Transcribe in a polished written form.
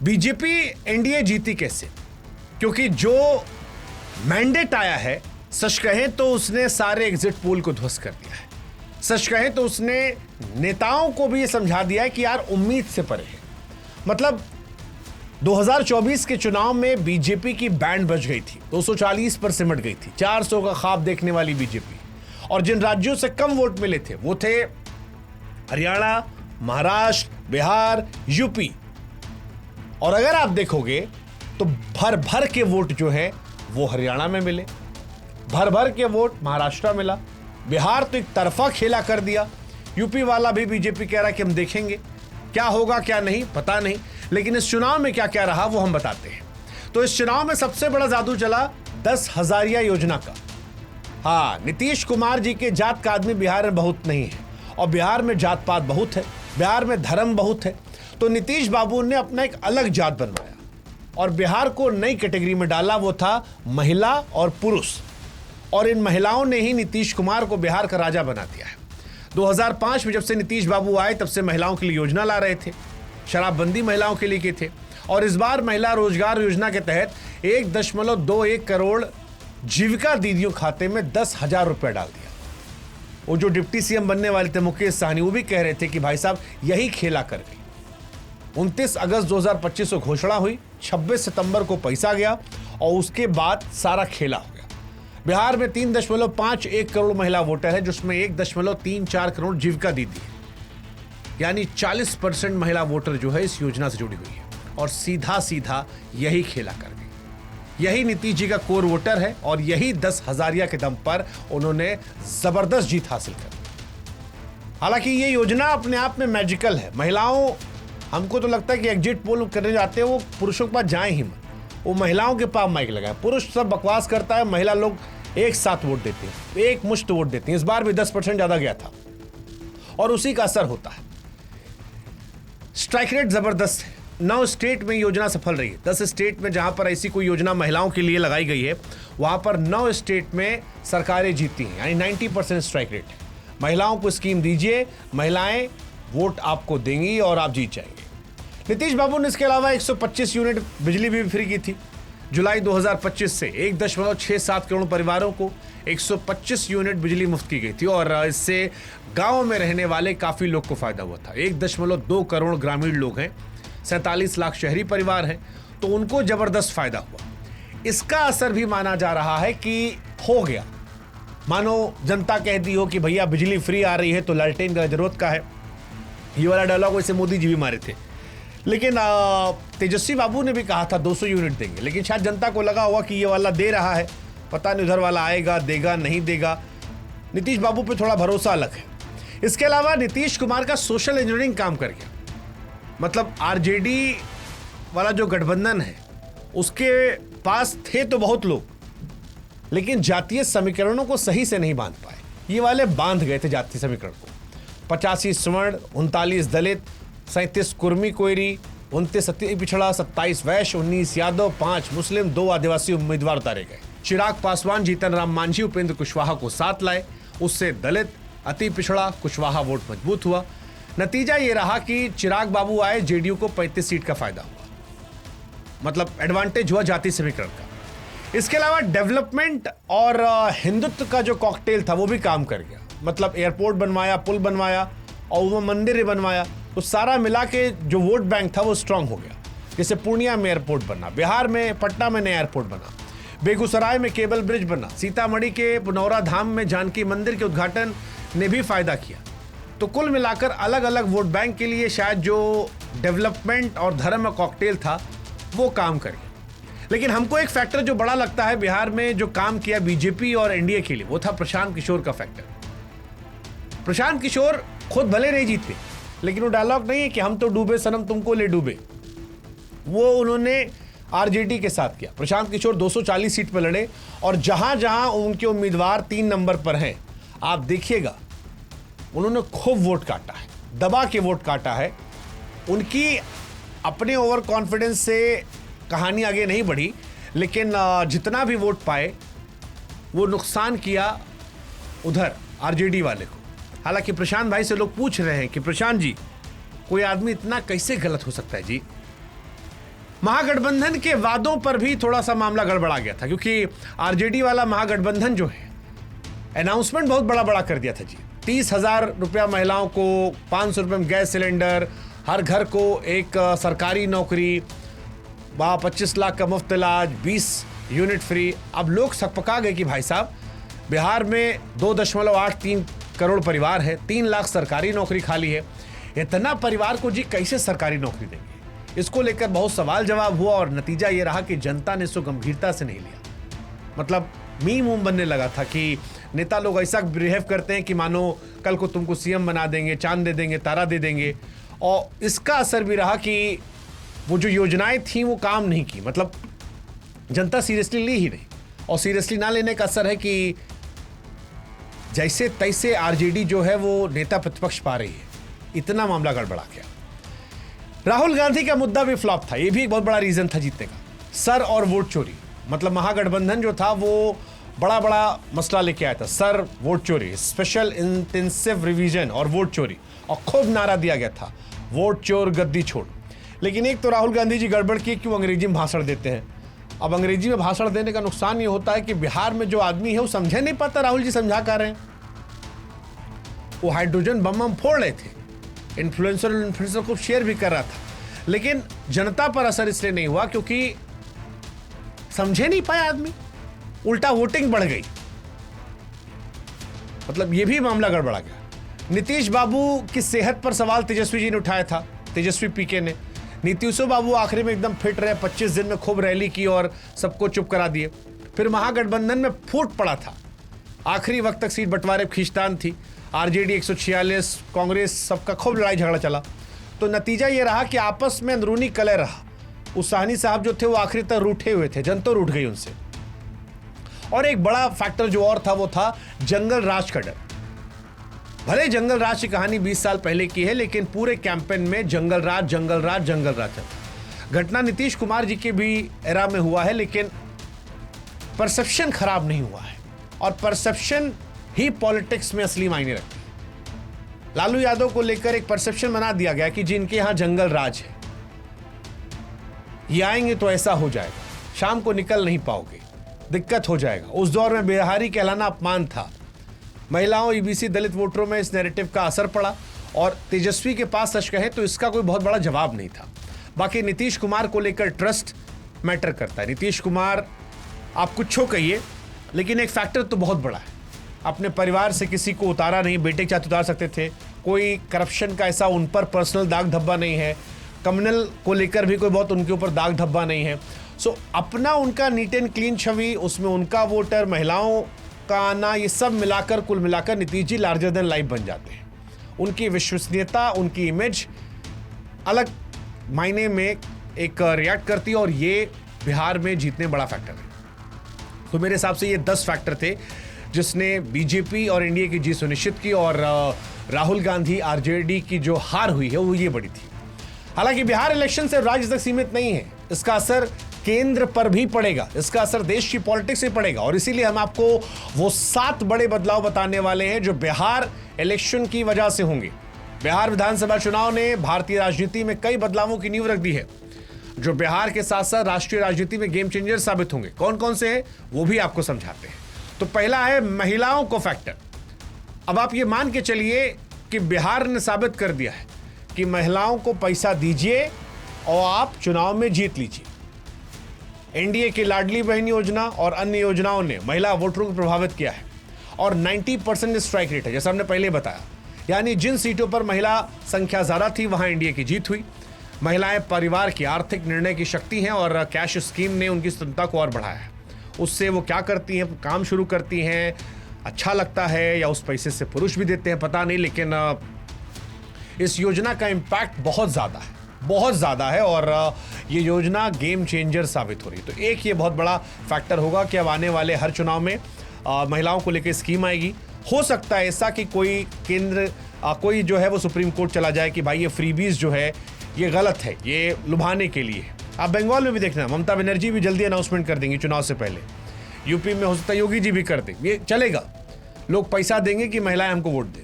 BJP NDA जीती कैसे? क्योंकि जो मैंडेट आया है, सच कहें तो उसने सारे एग्जिट पोल को ध्वस्त कर दिया है। सच कहें तो उसने नेताओं को भी यह समझा दिया है कि यार उम्मीद से परे है। मतलब 2024 के चुनाव में बीजेपी की बैंड बज गई थी, 240 पर सिमट गई थी, 400 का ख्वाब देखने वाली बीजेपी। और जिन राज्यों से कम वोट मिले थे वो थे हरियाणा, महाराष्ट्र, बिहार, यूपी। और अगर आप देखोगे तो भर भर के वोट जो है वो हरियाणा में मिले, भर भर के वोट महाराष्ट्र मिला, बिहार तो एक तरफा खेला कर दिया। यूपी वाला भी बीजेपी कह रहा है कि हम देखेंगे क्या होगा क्या नहीं, पता नहीं, लेकिन इस चुनाव में क्या क्या रहा वो हम बताते हैं। तो इस चुनाव में सबसे बड़ा जादू चला 10,000 योजना का। हाँ, नीतीश कुमार जी के जात का आदमी बिहार में बहुत नहीं है, और बिहार में जात पात बहुत है, बिहार में धर्म बहुत है। तो नीतीश बाबू ने अपना एक अलग जात बनवाया और बिहार को नई कैटेगरी में डाला, वो था महिला और पुरुष। और इन महिलाओं ने ही नीतीश कुमार को बिहार का राजा बना दिया है। 2005 में जब से नीतीश बाबू आए तब से महिलाओं के लिए योजना ला रहे थे, शराबबंदी महिलाओं के लिए किए थे। और इस बार महिला रोजगार योजना के तहत 1.21 करोड़ जीविका दीदियों खाते में 10,000 रुपये डाल दिया। वो जो डिप्टी सीएम बनने वाले थे मुकेश सहनी, वो भी कह रहे थे कि भाई साहब यही खेला कर गई। 29 अगस्त 2025 को घोषणा हुई, 26 सितंबर को पैसा गया और उसके बाद सारा खेला हो गया। बिहार में 3.51 करोड़ महिला वोटर है, जिसमें 1.34 करोड़ जीविका दीदी है, यानी 40% महिला वोटर जो है इस योजना से जुड़ी हुई है। और सीधा सीधा यही खेला कर गई। यही नीतीश जी का कोर वोटर है और यही 10,000 के दम पर उन्होंने जबरदस्त जीत हासिल कर ली। हालांकि ये योजना अपने आप में मैजिकल है। महिलाओं, हमको तो लगता है कि एग्जिट पोल करने जाते हैं वो पुरुषों के पास जाए ही मत, वो महिलाओं के पास माइक लगाए। पुरुष सब बकवास करता है, महिला लोग एक साथ वोट देते हैं, एक मुश्त वोट देते हैं। इस बार भी 10% ज्यादा गया था और उसी का असर होता है। स्ट्राइक रेट जबरदस्त है। 9 स्टेट में योजना सफल रही है। 10 स्टेट में जहां पर ऐसी कोई योजना महिलाओं के लिए लगाई गई है, वहां पर 9 स्टेट में सरकारें जीती हैं, यानी 90% स्ट्राइक रेट है। महिलाओं को स्कीम दीजिए, महिलाएं वोट आपको देंगी और आप जीत जाएंगे। नीतीश बाबू ने इसके अलावा 125 यूनिट बिजली भी फ्री की थी। जुलाई 2025 से 1.67 करोड़ परिवारों को 125 यूनिट बिजली मुफ्त की गई थी और इससे गांव में रहने वाले काफी लोग को फायदा हुआ था। 1.2 करोड़ ग्रामीण लोग हैं, 47 लाख शहरी परिवार हैं, तो उनको जबरदस्त फायदा हुआ। इसका असर भी माना जा रहा है कि हो गया। मानो जनता कह दी हो कि भैया बिजली फ्री आ रही है तो लालटेन का जरूरत का है। ये वाला डायलॉग वैसे मोदी जी भी मारे थे, लेकिन तेजस्वी बाबू ने भी कहा था 200 यूनिट देंगे, लेकिन शायद जनता को लगा होगा कि ये वाला दे रहा है, पता नहीं उधर वाला आएगा, देगा नहीं देगा। नीतीश बाबू पे थोड़ा भरोसा अलग है। इसके अलावा नीतीश कुमार का सोशल इंजीनियरिंग काम कर गया। मतलब आरजेडी वाला जो गठबंधन है उसके पास थे तो बहुत लोग, लेकिन जातीय समीकरणों को सही से नहीं बांध पाए। ये वाले बांध गए थे जातीय समीकरण को। 85 स्वर्ण, 39 दलित, 37 कुर्मी कोयरी, 29 अति पिछड़ा, 27 वैश्य, 19 यादव, 5 मुस्लिम, 2 आदिवासी उम्मीदवार उतारे गए। चिराग पासवान, जीतन राम मांझी, उपेंद्र कुशवाहा को साथ लाए, उससे दलित, अति पिछड़ा, कुशवाहा वोट मजबूत हुआ। नतीजा ये रहा कि चिराग बाबू आए, जेडीयू को 35 सीट का फायदा हुआ, मतलब एडवांटेज हुआ जाति समीकरण का। इसके अलावा डेवलपमेंट और हिंदुत्व का जो कॉकटेल था वो भी काम कर गया। मतलब एयरपोर्ट बनवाया, पुल बनवाया और वो मंदिर बनवाया, तो सारा मिला के जो वोट बैंक था वो स्ट्रांग हो गया। जैसे पूर्णिया में एयरपोर्ट बना, बिहार में पटना में नया एयरपोर्ट बना, बेगूसराय में केबल ब्रिज बना, सीतामढ़ी के पुनौरा धाम में जानकी मंदिर के उद्घाटन ने भी फायदा किया। तो कुल मिलाकर अलग अलग वोट बैंक के लिए शायद जो डेवलपमेंट और धर्म का कॉकटेल था वो काम कर गया। लेकिन हमको एक फैक्टर जो बड़ा लगता है बिहार में जो काम किया बीजेपी और एनडीए के लिए, वो था प्रशांत किशोर का फैक्टर। प्रशांत किशोर खुद भले नहीं जीते, लेकिन वो डायलॉग नहीं है कि हम तो डूबे सनम तुमको ले डूबे, वो उन्होंने आरजेडी के साथ किया। प्रशांत किशोर 240 सीट पर लड़े और जहां जहां उनके उम्मीदवार 3 नंबर पर हैं, आप देखिएगा उन्होंने खूब वोट काटा है, दबा के वोट काटा है। उनकी अपने ओवर कॉन्फिडेंस से कहानी आगे नहीं बढ़ी, लेकिन जितना भी वोट पाए वो नुकसान किया उधर आरजेडी वाले को। हालांकि प्रशांत भाई से लोग पूछ रहे हैं कि प्रशांत जी, कोई आदमी इतना कैसे गलत हो सकता है जी? महागठबंधन के वादों पर भी थोड़ा सा मामला गड़बड़ा गया था, क्योंकि आरजेडी वाला महागठबंधन जो है अनाउंसमेंट बहुत बड़ा बड़ा कर दिया था जी। 30,000 रुपया महिलाओं को, 500 रुपये में गैस सिलेंडर, हर घर को एक सरकारी नौकरी, 25 लाख का मुफ्त इलाज, 20 यूनिट फ्री। अब लोग सकपका गए कि भाई साहब बिहार में 2.83 करोड़ परिवार है, 3 लाख सरकारी नौकरी खाली है, इतना परिवार को जी कैसे सरकारी नौकरी देंगे? इसको लेकर बहुत सवाल जवाब हुआ और नतीजा ये रहा कि जनता ने इसको गंभीरता से नहीं लिया। मतलब मीम बनने लगा था कि नेता लोग ऐसा बिहेव करते हैं कि मानो कल को तुमको सीएम बना देंगे, चांद दे देंगे, तारा दे देंगे। और इसका असर भी रहा कि वो जो योजनाएं थी वो काम नहीं की, मतलब जनता सीरियसली ली ही नहीं। और सीरियसली ना लेने का असर है कि जैसे तैसे आरजेडी जो है वो नेता प्रतिपक्ष पा रही है, इतना मामला गड़बड़ा गया। राहुल गांधी का मुद्दा भी फ्लॉप था, ये भी एक बहुत बड़ा रीजन था जीतने का। सर और वोट चोरी, मतलब महागठबंधन जो था वो बड़ा बड़ा मसला लेके आया था। सर, वोट चोरी, स्पेशल इंटेंसिव रिवीजन और वोट चोरी, और खूब नारा दिया गया था वोट चोर गद्दी छोड़। लेकिन एक तो राहुल गांधी जी गड़बड़ की, क्यों अंग्रेजी में भाषण देते हैं। अब अंग्रेजी में भाषण देने का नुकसान ये होता है कि बिहार में जो आदमी है वो समझे नहीं पाता राहुल जी समझा कर रहे हैं। वो हाइड्रोजन बम फोड़ रहे थे, इन्फ्लुएंसर को शेयर भी कर रहा था, लेकिन जनता पर असर इसलिए नहीं हुआ क्योंकि समझे नहीं पाया आदमी, उल्टा वोटिंग बढ़ गई। मतलब ये भी मामला गड़बड़ा गया। नीतीश बाबू की सेहत पर सवाल तेजस्वी जी ने उठाया था, तेजस्वी पीके ने। नीतीशो बाबू आखिरी में एकदम फिट रहे, 25 दिन में खूब रैली की और सबको चुप करा दिए। फिर महागठबंधन में फूट पड़ा था, आखिरी वक्त तक सीट बंटवारे खींचतान थी, आरजेडी 146, कांग्रेस, सबका खूब लड़ाई झगड़ा चला। तो नतीजा ये रहा कि आपस में अंदरूनी कलह रहा। उसाहनी साहब जो थे वो आखिरी तक रूठे हुए थे, जनता रूठ गई उनसे। और एक बड़ा फैक्टर जो और था वो था जंगल राज का डर। भले जंगल राज की कहानी 20 साल पहले की है, लेकिन पूरे कैंपेन में जंगल राज जंगल राज जंगल राज चलता। घटना नीतीश कुमार जी के भी एरा में हुआ है, लेकिन परसेप्शन खराब नहीं हुआ है, और परसेप्शन ही पॉलिटिक्स में असली मायने रखती है। लालू यादव को लेकर एक परसेप्शन बना दिया गया कि जिनके यहां जंगल राज है, ये आएंगे तो ऐसा हो जाएगा, शाम को निकल नहीं पाओगे, दिक्कत हो जाएगा। उस दौर में बिहारी कहलाना अपमान था। महिलाओं, ईबीसी, दलित वोटरों में इस नैरेटिव का असर पड़ा, और तेजस्वी के पास सच कहें तो इसका कोई बहुत बड़ा जवाब नहीं था। बाकी नीतीश कुमार को लेकर ट्रस्ट मैटर करता है। नीतीश कुमार, आप कुछ हो कहिए, लेकिन एक फैक्टर तो बहुत बड़ा है, अपने परिवार से किसी को उतारा नहीं। बेटे के साथ उतार सकते थे, कोई करप्शन का ऐसा उन पर पर्सनल दाग धब्बा नहीं है, कम्युनल को लेकर भी कोई बहुत उनके ऊपर दाग धब्बा नहीं है। सो अपना उनका नीट एंड क्लीन छवि, उसमें उनका वोटर, महिलाओं का आना, ये सब मिलाकर, कुल मिलाकर Nitish ji larger than life बन जाते हैं। उनकी विश्वसनीयता, उनकी इमेज अलग मायने में एक रिएक्ट करती है, और ये बिहार में जीतने बड़ा फैक्टर है। तो मेरे हिसाब से ये 10 फैक्टर थे जिसने बीजेपी और एनडीए की जीत सुनिश्चित की, और राहुल गांधी आरजेडी की जो हार हुई है वो ये बड़ी थी। हालांकि बिहार इलेक्शन से राज्य तक सीमित नहीं है, इसका असर केंद्र पर भी पड़ेगा, इसका असर देश की पॉलिटिक्स से पड़ेगा, और इसीलिए हम आपको वो 7 बड़े बदलाव बताने वाले हैं जो बिहार इलेक्शन की वजह से होंगे। बिहार विधानसभा चुनाव ने भारतीय राजनीति में कई बदलावों की नींव रख दी है, जो बिहार के साथ साथ राष्ट्रीय राजनीति में गेम चेंजर साबित होंगे। कौन कौन से हैं वो भी आपको समझाते हैं। तो पहला है महिलाओं को फैक्टर। अब आप ये मान के चलिए कि बिहार ने साबित कर दिया है कि महिलाओं को पैसा दीजिए और आप चुनाव में जीत लीजिए। एनडीए की लाडली बहन योजना और अन्य योजनाओं ने महिला वोटरों को प्रभावित किया है, और 90% स्ट्राइक रेट है, जैसा हमने पहले बताया। यानी जिन सीटों पर महिला संख्या ज्यादा थी वहां एनडीए की जीत हुई। महिलाएं परिवार की आर्थिक निर्णय की शक्ति हैं, और कैश स्कीम ने उनकी स्वतंत्रता को और बढ़ाया है। उससे वो क्या करती हैं, काम शुरू करती हैं, अच्छा लगता है, या उस पैसे से पुरुष भी देते हैं, पता नहीं, लेकिन इस योजना का इम्पैक्ट बहुत ज़्यादा है, और ये योजना गेम चेंजर साबित हो रही है। तो एक ये बहुत बड़ा फैक्टर होगा कि अब आने वाले हर चुनाव में महिलाओं को लेकर स्कीम आएगी। हो सकता है ऐसा कि कोई केंद्र, कोई जो है वो सुप्रीम कोर्ट चला जाए कि भाई ये फ्रीबीज जो है ये गलत है, ये लुभाने के लिए। आप बंगाल में भी देखना, ममता बनर्जी भी जल्दी अनाउंसमेंट कर देंगी चुनाव से पहले। यूपी में हो सकता है योगी जी भी कर दें, ये चलेगा, लोग पैसा देंगे कि महिलाएं हमको वोट दें।